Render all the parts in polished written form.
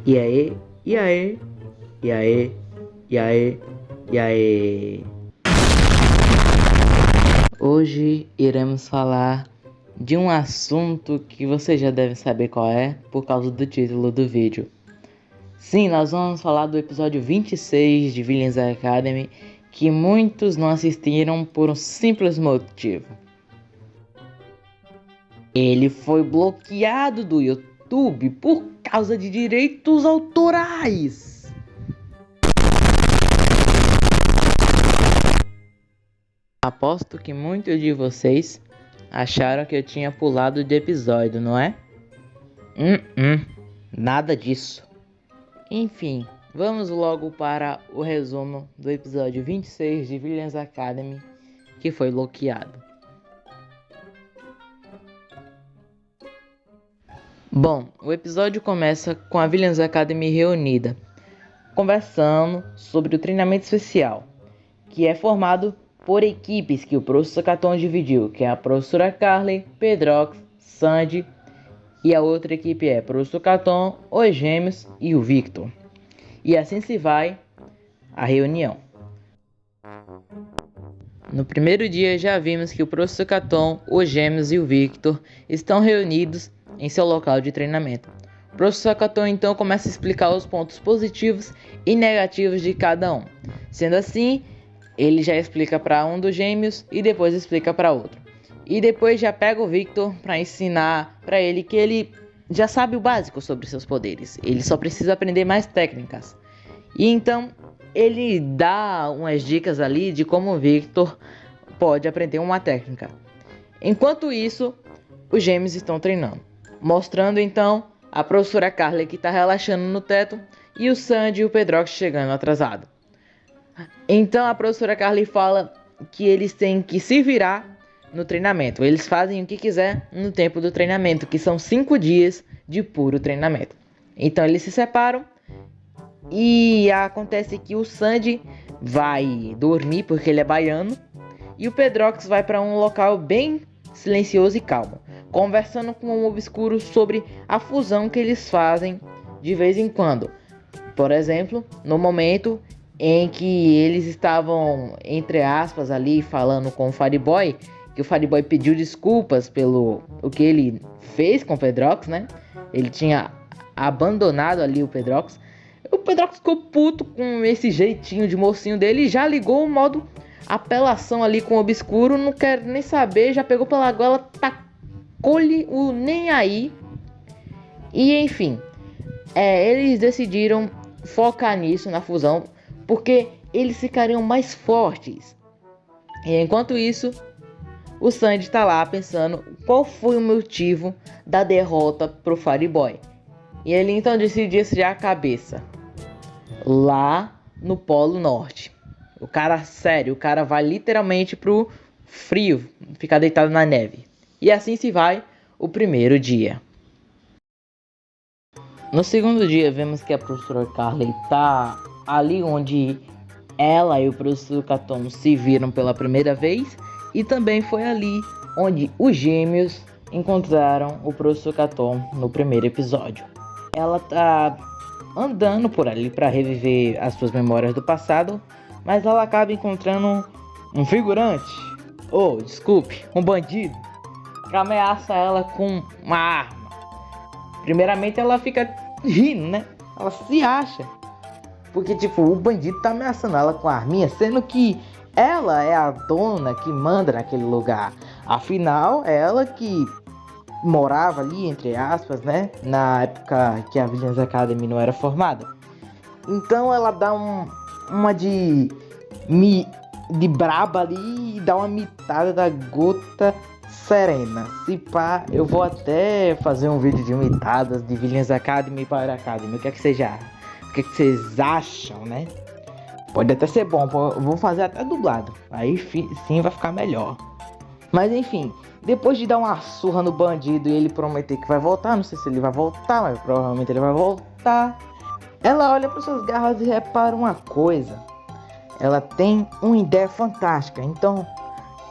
E aí, e aí, e aí, e aí, e aí. Hoje iremos falar de um assunto que você já deve saber qual é, por causa do título do vídeo. Sim, nós vamos falar do episódio 26 de Villains Academy, que muitos não assistiram por um simples motivo. Ele foi bloqueado do YouTube por causa de direitos autorais. Aposto que muitos de vocês acharam que eu tinha pulado de episódio, não é? Nada disso. Enfim, vamos logo para o resumo do episódio 26 de Villains Academy, que foi bloqueado. Bom, o episódio começa com a Villains Academy reunida, conversando sobre o treinamento especial, que é formado por equipes que o professor Caton dividiu, que é a professora Carly, Pedrox, Sandy, e a outra equipe é professor Caton, os Gêmeos e o Victor. E assim se vai a reunião. No primeiro dia já vimos que o professor Caton, os Gêmeos e o Victor estão reunidos em seu local de treinamento. O professor Caton então começa a explicar os pontos positivos e negativos de cada um. Sendo assim, ele já explica para um dos gêmeos e depois explica para outro. E depois já pega o Victor para ensinar para ele que ele já sabe o básico sobre seus poderes. Ele só precisa aprender mais técnicas. E então ele dá umas dicas ali de como o Victor pode aprender uma técnica. Enquanto isso, os gêmeos estão treinando, mostrando então a professora Carly que está relaxando no teto e o Sandy e o Pedrox chegando atrasado. Então a professora Carly fala que eles têm que se virar no treinamento. Eles fazem o que quiser no tempo do treinamento, que são 5 dias de puro treinamento. Então eles se separam e acontece que o Sandy vai dormir porque ele é baiano e o Pedrox vai para um local bem silencioso e calmo, conversando com um obscuro sobre a fusão que eles fazem de vez em quando. Por exemplo, no momento em que eles estavam, entre aspas, ali falando com o Fireboy, que o Fireboy pediu desculpas pelo o que ele fez com o Pedrox, né? Ele tinha abandonado ali o Pedrox. O Pedrox ficou puto com esse jeitinho de mocinho dele e já ligou o modo apelação ali com o obscuro, não quer nem saber, já pegou pela goela, tacou-lhe o nem aí. E enfim, eles decidiram focar nisso, na fusão, porque eles ficariam mais fortes. E enquanto isso, o Sandy tá lá pensando qual foi o motivo da derrota pro Fireboy. E ele então decide esfriar a cabeça lá no Polo Norte. O cara, sério, o cara vai literalmente pro frio, ficar deitado na neve. E assim se vai o primeiro dia. No segundo dia, vemos que a professora Carly tá ali onde ela e o professor Caton se viram pela primeira vez. E também foi ali onde os gêmeos encontraram o professor Caton no primeiro episódio. Ela tá andando por ali para reviver as suas memórias do passado, mas ela acaba encontrando um figurante, desculpe, um bandido, que ameaça ela com uma arma. Primeiramente ela fica rindo, né? Ela se acha, porque tipo, o bandido tá ameaçando ela com a arminha, sendo que ela é a dona que manda naquele lugar. Afinal, é ela que morava ali, entre aspas, né? Na época que a Villains Academy não era formada. Então ela dá uma de braba ali e dá uma mitada da Gota Serena. Se pá, eu vou até fazer um vídeo de mitadas de Villains Academy para Academy. O que é que vocês acham, né? Pode até ser bom, vou fazer até dublado. Aí sim vai ficar melhor. Mas enfim, depois de dar uma surra no bandido e ele prometer que vai voltar, não sei se ele vai voltar, mas provavelmente ele vai voltar. Ela olha para suas garras e repara uma coisa. Ela tem uma ideia fantástica. Então,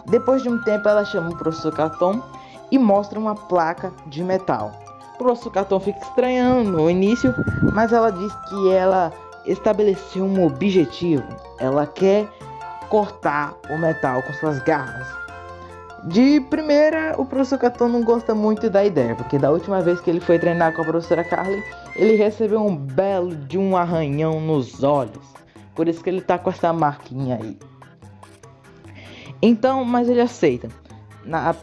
depois de um tempo, ela chama o professor Caton e mostra uma placa de metal O professor Caton fica estranhando no início, mas ela diz que ela estabeleceu um objetivo. Ela quer cortar o metal com suas garras. De primeira, o professor Caton não gosta muito da ideia, porque da última vez que ele foi treinar com a professora Carly, ele recebeu um belo de um arranhão nos olhos. Por isso que ele tá com essa marquinha aí. Então, mas ele aceita.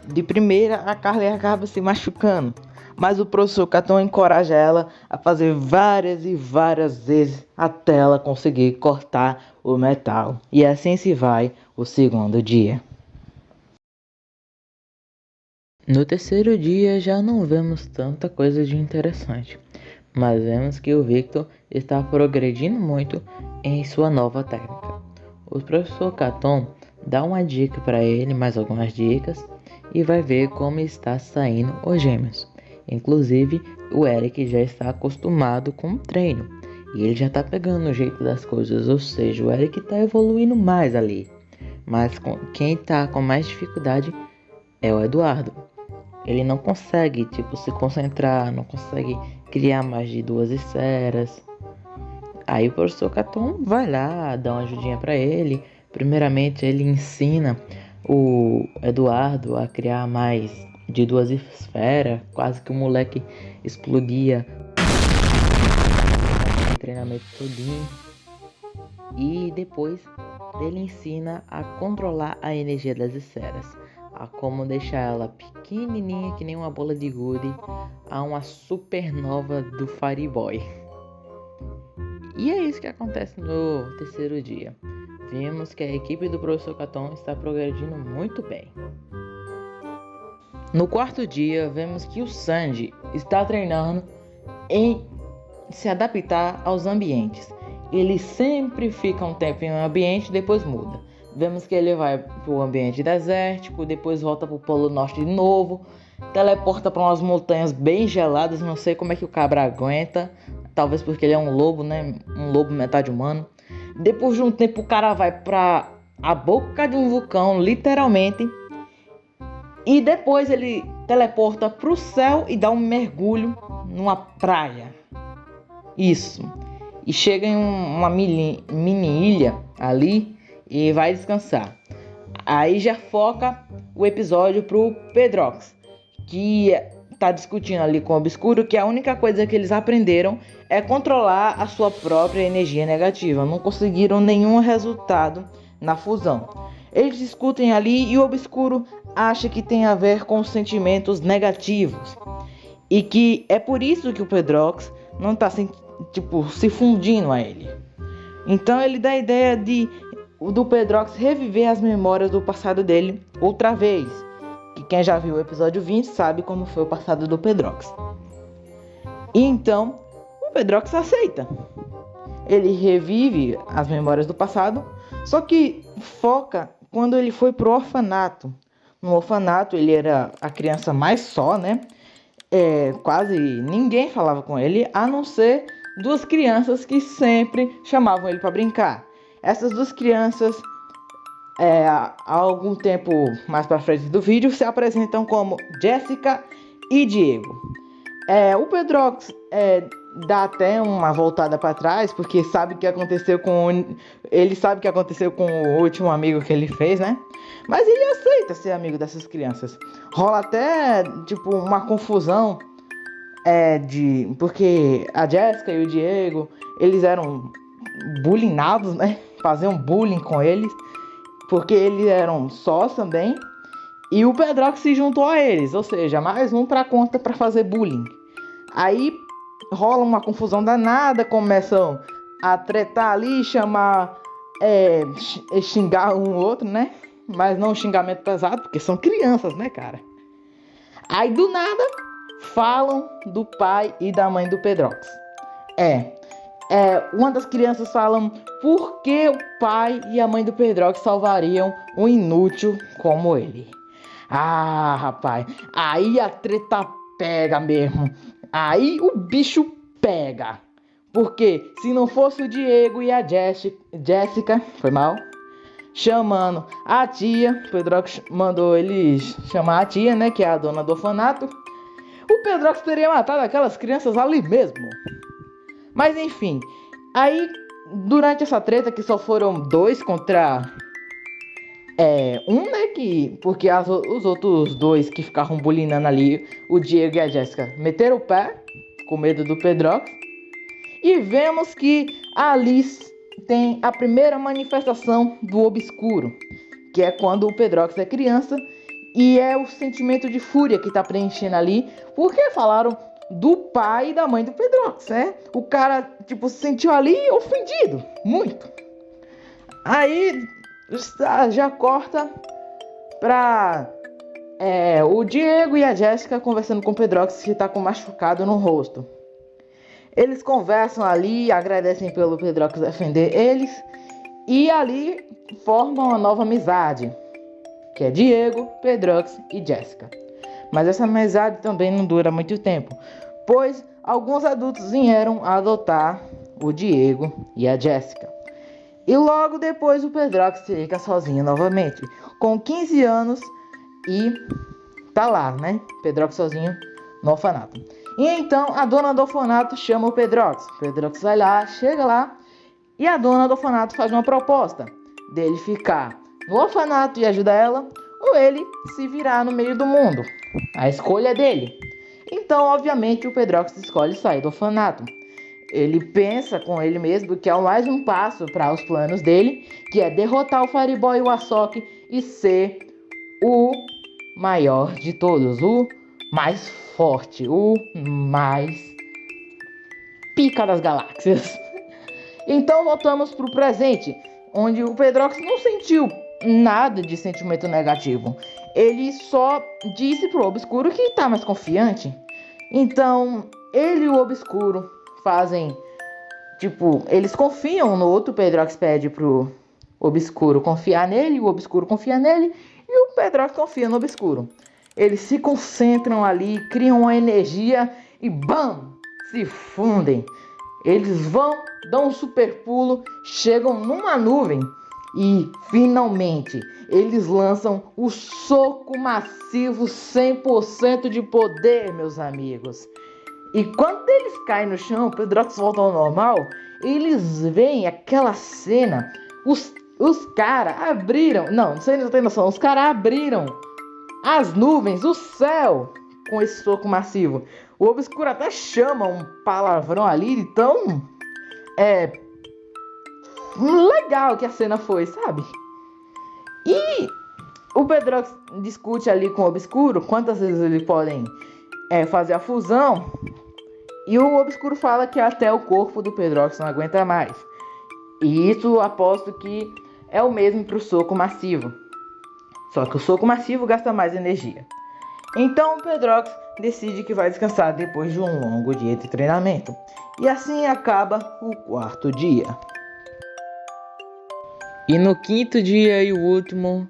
De primeira, a Carly acaba se machucando, mas o professor Caton encoraja ela a fazer várias e várias vezes até ela conseguir cortar o metal. E assim se vai o segundo dia. No terceiro dia já não vemos tanta coisa de interessante, mas vemos que o Victor está progredindo muito em sua nova técnica. O professor Caton dá uma dica para ele, mais algumas dicas, e vai ver como está saindo os gêmeos. Inclusive, o Eric já está acostumado com o treino e ele já está pegando o jeito das coisas, ou seja, o Eric está evoluindo mais ali. Mas quem está com mais dificuldade é o Eduardo. Ele não consegue, se concentrar, não consegue criar mais de 2 esferas. Aí o professor Caton vai lá, dá uma ajudinha para ele. Primeiramente, ele ensina o Eduardo a criar mais de 2 esferas. Quase que o moleque explodia o treinamento todinho. E depois, ele ensina a controlar a energia das esferas, a como deixar ela pequenininha que nem uma bola de gude a uma supernova do Fireboy. E é isso que acontece no terceiro dia. Vemos que a equipe do professor Caton está progredindo muito bem. No quarto dia, vemos que o Sanji está treinando em se adaptar aos ambientes. Ele sempre fica um tempo em um ambiente e depois muda. Vemos que ele vai para o ambiente desértico, depois volta para o Polo Norte de novo, teleporta para umas montanhas bem geladas, não sei como é que o cabra aguenta, talvez porque ele é um lobo, né? Um lobo metade humano. Depois de um tempo o cara vai para a boca de um vulcão, literalmente, e depois ele teleporta para o céu e dá um mergulho numa praia. Isso. E chega em uma mini ilha ali e vai descansar. Aí já foca o episódio pro Pedrox, que tá discutindo ali com o Obscuro que a única coisa que eles aprenderam é controlar a sua própria energia negativa. Não conseguiram nenhum resultado na fusão. Eles discutem ali e o Obscuro acha que tem a ver com sentimentos negativos. E que é por isso que o Pedrox não tá se fundindo a ele. Então ele dá a ideia do Pedrox reviver as memórias do passado dele outra vez. Que quem já viu o episódio 20 sabe como foi o passado do Pedrox. E então o Pedrox aceita. Ele revive as memórias do passado, só que foca quando ele foi pro orfanato. No orfanato ele era a criança mais só, né? Quase ninguém falava com ele, a não ser 2 crianças que sempre chamavam ele para brincar. Essas 2 crianças, há algum tempo mais para frente do vídeo, se apresentam como Jessica e Diego. O Pedrox dá até uma voltada para trás, porque sabe o que aconteceu ele sabe o que aconteceu com o último amigo que ele fez, né? Mas ele aceita ser amigo dessas crianças. Rola até uma confusão, porque a Jessica e o Diego, eles eram bullyingados, né? Faziam bullying com eles, porque eles eram sós também. E o Pedrox se juntou a eles, ou seja, mais um pra conta pra fazer bullying. Aí rola uma confusão danada, começam a tretar ali, chamar, xingar um outro, né? Mas não um xingamento pesado, porque são crianças, né, cara? Aí do nada falam do pai e da mãe do Pedrox. Uma das crianças falam por que o pai e a mãe do Pedrox salvariam um inútil como ele. Ah, rapaz, aí a treta pega mesmo. Aí o bicho pega. Porque se não fosse o Diego e a Jessica, foi mal, chamando a tia, o Pedrox mandou eles chamar a tia, né, que é a dona do orfanato. o Pedrox teria matado aquelas crianças ali mesmo. Mas enfim, aí durante essa treta que só foram 2 contra né, porque os outros 2 que ficavam bulinando ali, o Diego e a Jéssica, meteram o pé com medo do Pedrox. E vemos que a Alice tem a primeira manifestação do obscuro, que é quando o Pedrox é criança, e é o sentimento de fúria que tá preenchendo ali, porque falaram do pai e da mãe do Pedrox, né? O cara, tipo, se sentiu ali ofendido, muito. Aí já corta pra o Diego e a Jéssica conversando com o Pedrox, que tá com machucado no rosto. Eles conversam ali, agradecem pelo Pedrox defender eles, e ali formam uma nova amizade, que é Diego, Pedrox e Jéssica. Mas essa amizade também não dura muito tempo, pois alguns adultos vieram a adotar o Diego e a Jéssica. E logo depois o Pedrox fica sozinho novamente, com 15 anos, e tá lá, né? Pedrox sozinho no orfanato. E então a dona do orfanato chama o Pedrox. O Pedrox vai lá, chega lá, e a dona do orfanato faz uma proposta dele ficar no orfanato e ajudar ela, ou ele se virar no meio do mundo. A escolha é dele. Então, obviamente, o Pedrox escolhe sair do orfanato. Ele pensa com ele mesmo que é mais um passo para os planos dele, que é derrotar o Fireboy e o Asoki e ser o maior de todos, o mais forte, o mais pica das galáxias. Então voltamos pro presente, onde o Pedrox não sentiu nada de sentimento negativo. Ele só disse pro Obscuro que tá mais confiante. Então ele e o Obscuro fazem, tipo, eles confiam no outro. O Pedrox pede pro Obscuro confiar nele, o Obscuro confia nele e o Pedrox confia no Obscuro. Eles se concentram ali, criam uma energia e BAM! Se fundem. Eles vão, dão um super pulo, chegam numa nuvem e finalmente eles lançam o soco massivo 100% de poder, meus amigos. E quando eles caem no chão, o Pedrox volta ao normal, eles veem aquela cena. Os caras abriram, não sei se você tem noção, os caras abriram as nuvens, o céu, com esse soco massivo. O Obscuro até chama um palavrão ali, então legal que a cena foi, sabe? E o Pedrox discute ali com o Obscuro quantas vezes eles podem fazer a fusão. E o Obscuro fala que até o corpo do Pedrox não aguenta mais. E isso aposto que é o mesmo para o soco massivo. Só que o soco massivo gasta mais energia. Então o Pedrox decide que vai descansar depois de um longo dia de treinamento. E assim acaba o 4º dia. E no 5º dia e o último,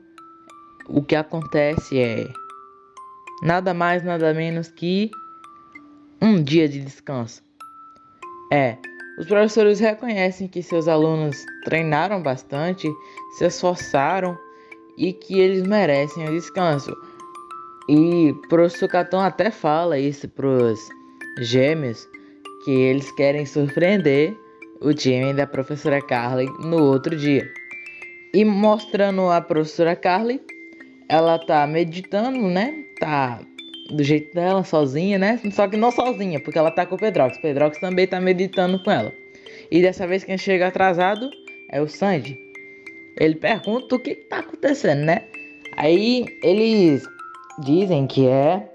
o que acontece é nada mais, nada menos que um dia de descanso. Os professores reconhecem que seus alunos treinaram bastante, se esforçaram e que eles merecem o descanso. E o professor Caton até fala isso pros gêmeos, que eles querem surpreender o time da professora Carly no outro dia. E mostrando a professora Carly, ela tá meditando, né? Tá do jeito dela, sozinha, né? Só que não sozinha, porque ela tá com o Pedrox. O Pedrox também tá meditando com ela. E dessa vez quem chega atrasado é o Sandy. Ele pergunta o que tá acontecendo, né? Aí eles dizem que é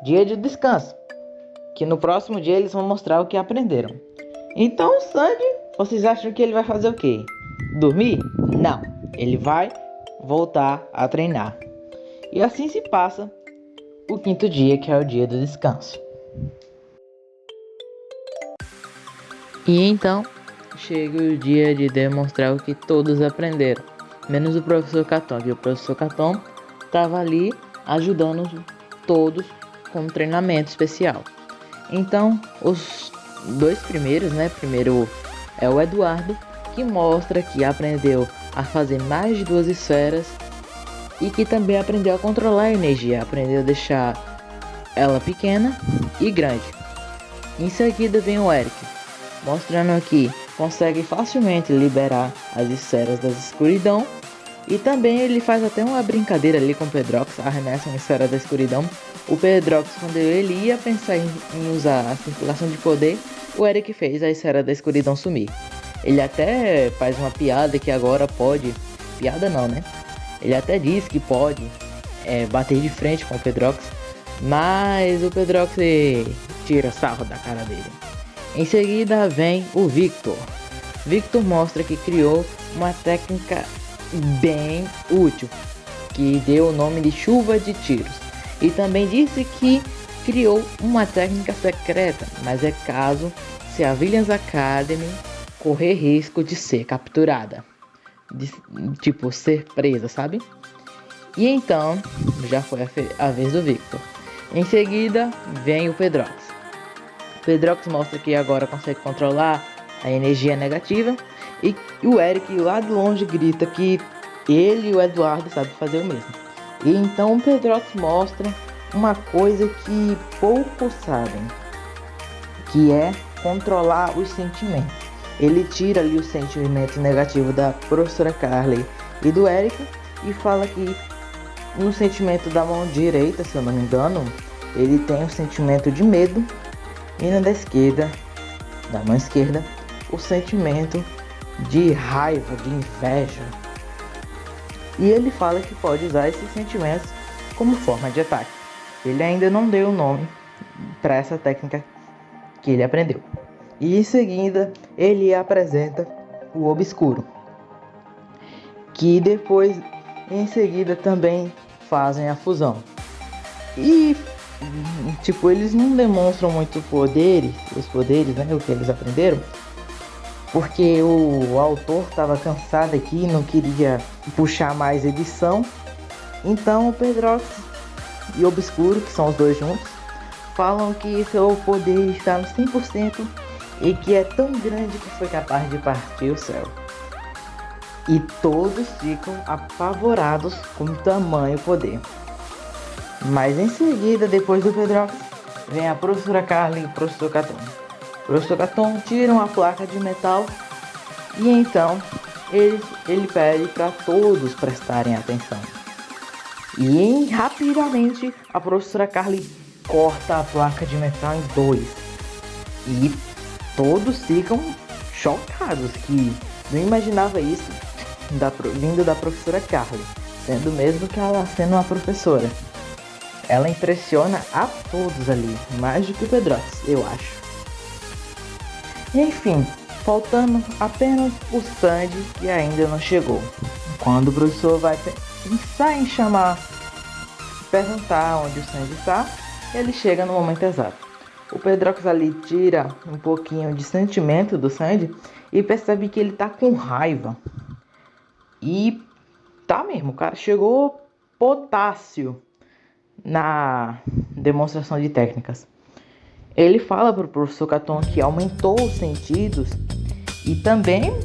dia de descanso, que no próximo dia eles vão mostrar o que aprenderam. Então o Sandy, vocês acham que ele vai fazer o quê? Dormir? Não, ele vai voltar a treinar. E assim se passa o 5º dia, que é o dia do descanso. E então chega o dia de demonstrar o que todos aprenderam, menos o professor Caton, que o professor Caton estava ali ajudando todos com um treinamento especial. Então os 2 primeiros, né? Primeiro é o Eduardo, que mostra que aprendeu a fazer mais de 2 esferas e que também aprendeu a controlar a energia, aprendeu a deixar ela pequena e grande. Em seguida vem o Eric, mostrando que consegue facilmente liberar as esferas da escuridão. E também ele faz até uma brincadeira ali com o Pedrox, arremessa uma esfera da escuridão. O Pedrox, quando ele ia pensar em usar a circulação de poder, o Eric fez a esfera da escuridão sumir. Ele até faz uma piada que agora pode... Piada não, né? Ele até diz que pode bater de frente com o Pedrox, mas o Pedrox tira sarro da cara dele. Em seguida vem o Victor. Victor mostra que criou uma técnica bem útil, que deu o nome de chuva de tiros, e também disse que criou uma técnica secreta, mas é caso se a Villains Academy correr risco de ser capturada, tipo ser presa, sabe? E então já foi a vez do Victor. Em seguida vem o Pedrox. O Pedrox mostra que agora consegue controlar a energia negativa. E o Eric lá de longe grita que ele e o Eduardo sabem fazer o mesmo. E então o Pedrox mostra uma coisa que poucos sabem, que é controlar os sentimentos. Ele tira ali os sentimentos negativos da professora Carly e do Eric e fala que no sentimento da mão direita, se eu não me engano, ele tem o sentimento de medo, e na da esquerda, da mão esquerda, o sentimento de raiva, de inveja. E ele fala que pode usar esses sentimentos como forma de ataque. Ele ainda não deu o nome para essa técnica que ele aprendeu. E em seguida ele apresenta o Obscuro, que depois em seguida também fazem a fusão. E tipo, eles não demonstram muito os poderes, né, o que eles aprenderam, porque o autor estava cansado aqui e não queria puxar mais edição. Então o Pedrox e o Obscuro, que são os dois juntos, falam que seu poder está no 100% e que é tão grande que foi capaz de partir o céu. E todos ficam apavorados com o tamanho poder. Mas em seguida, depois do Pedrox, vem a professora Carly e o professor Caton. O professor Caton tira uma placa de metal e então ele pede para todos prestarem atenção. E rapidamente a professora Carly corta a placa de metal em dois. E todos ficam chocados, que não imaginava isso vindo da professora Carly, sendo mesmo que ela sendo uma professora. Ela impressiona a todos ali, mais do que o Pedrox, eu acho. Enfim, faltando apenas o Sandy, que ainda não chegou. Quando o professor vai pensar em perguntar onde o Sandy está, ele chega no momento exato. O Pedrox ali tira um pouquinho de sentimento do Sandy e percebe que ele tá com raiva. E tá mesmo, o cara chegou potássio na demonstração de técnicas. Ele fala pro professor Caton que aumentou os sentidos e também,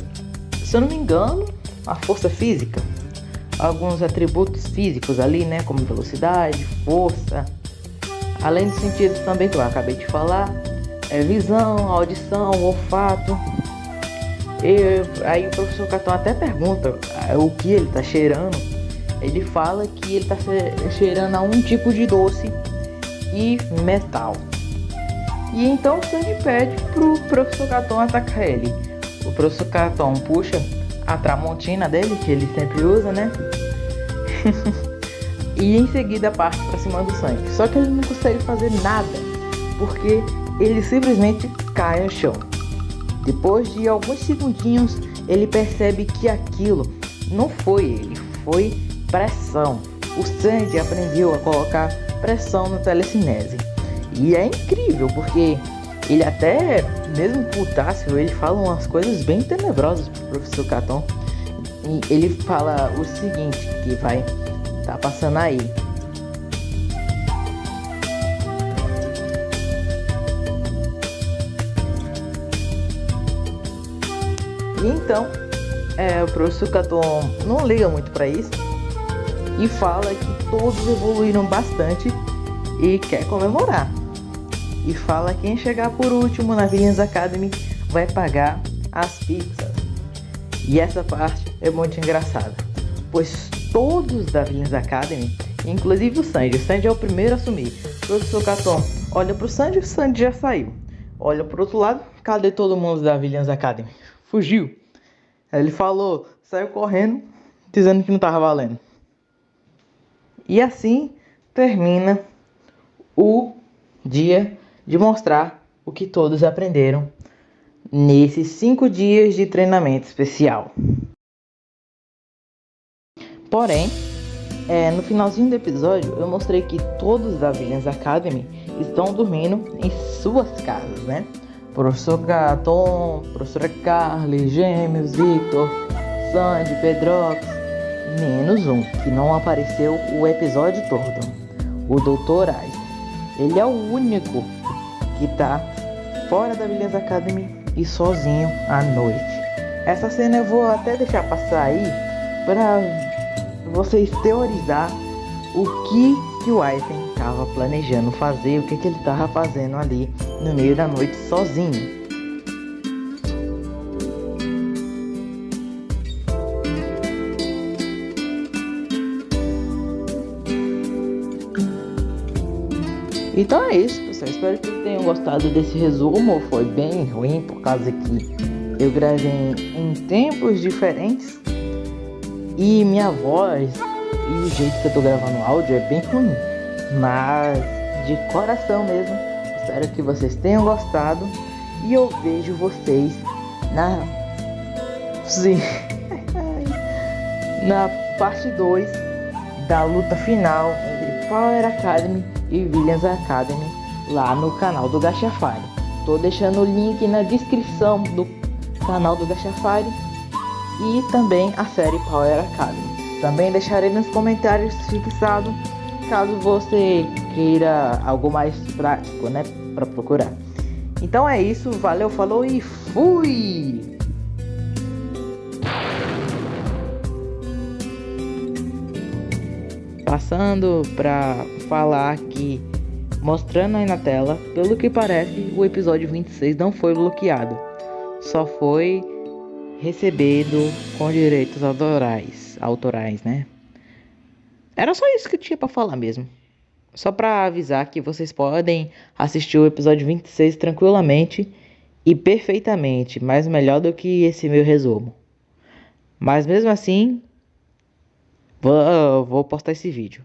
se eu não me engano, a força física. Alguns atributos físicos ali, né, como velocidade, força. Além dos sentidos também que eu acabei de falar, visão, audição, olfato. E aí o professor Caton até pergunta o que ele tá cheirando. Ele fala que ele tá cheirando a um tipo de doce e metal. E então o Sandy pede pro professor Caton atacar ele. O professor Caton puxa a Tramontina dele, que ele sempre usa, né? E em seguida parte pra cima do Sandy. Só que ele não consegue fazer nada, porque ele simplesmente cai no chão. Depois de alguns segundinhos, ele percebe que aquilo não foi ele, foi pressão. O Sandy aprendeu a colocar pressão no telecinese. E é incrível, porque ele até, mesmo putássio, ele fala umas coisas bem tenebrosas pro professor Caton. E ele fala o seguinte, que vai tá passando aí. E então, o professor Caton não liga muito para isso e fala que todos evoluíram bastante e quer comemorar. E fala que quem chegar por último na Villains Academy vai pagar as pizzas. E essa parte é muito engraçada, pois todos da Villains Academy, inclusive o Sandy é o primeiro a assumir. O professor Caton olha pro Sandy, o Sandy já saiu. Olha pro outro lado, cadê todo mundo da Villains Academy? Fugiu. Ele falou, saiu correndo, dizendo que não tava valendo. E assim termina o dia de mostrar o que todos aprenderam nesses 5 dias de treinamento especial. Porém, no finalzinho do episódio eu mostrei que todos da Villains Academy estão dormindo em suas casas, né? Professor Caton, Professora Carly, Gêmeos, Victor, Sandy, Pedrox, menos um que não apareceu o episódio todo, o Dr. Eisen. Ele é o único que tá fora da Villains Academy e sozinho à noite. Essa cena eu vou até deixar passar aí para vocês teorizar o que o Eisen estava planejando fazer, o que ele estava fazendo ali no meio da noite sozinho. Então é isso, pessoal. Espero que vocês tenham gostado desse resumo. Foi bem ruim por causa que eu gravei em tempos diferentes e minha voz e o jeito que eu tô gravando o áudio é bem ruim. Mas de coração mesmo, espero que vocês tenham gostado e eu vejo vocês na parte 2 da luta final entre Power Academy e Villains Academy lá no canal do Gachafari. Tô deixando o link na descrição do canal do Gachafari e também a série Power Academy. Também deixarei nos comentários fixado caso você queira algo mais prático, né, para procurar. Então é isso, valeu, falou e fui! Passando para falar que, mostrando aí na tela, pelo que parece, o episódio 26 não foi bloqueado. Só foi recebido com direitos autorais, né? Era só isso que eu tinha para falar mesmo. Só para avisar que vocês podem assistir o episódio 26 tranquilamente e perfeitamente, mais melhor do que esse meu resumo. Mas mesmo assim, vou postar esse vídeo.